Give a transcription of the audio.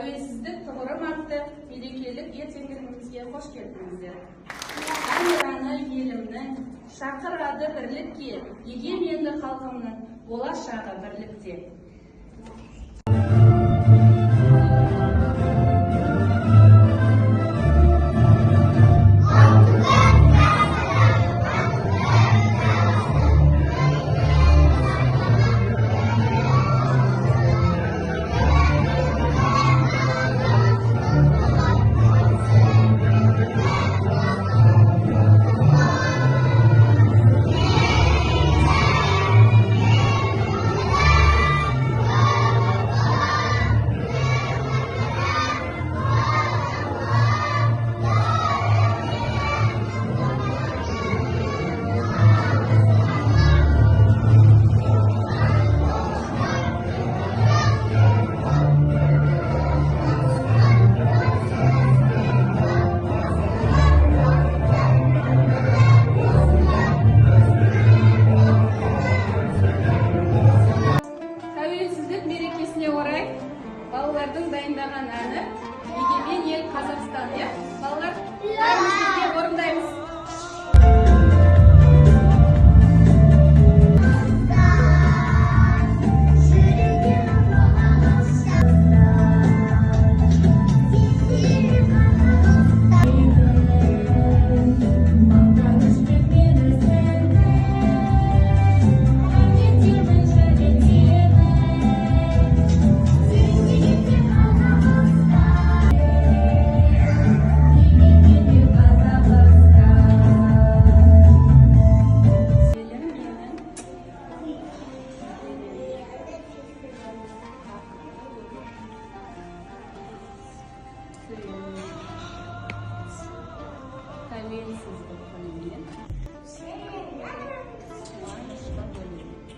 Тәуелсіздік тұғыры атты мерекелік ертеңгілігімізге қош келдіңіздер. Әнұраны елімнің, шақырады бірлікке, егеменді халқымның болашағы бірлікте. Балалардың дайындаған әні егемен ел Қазақстан. Балалар, бәрімізге орындаймыз. Тәуелсіздік күнімен қуанышқа бөлейік.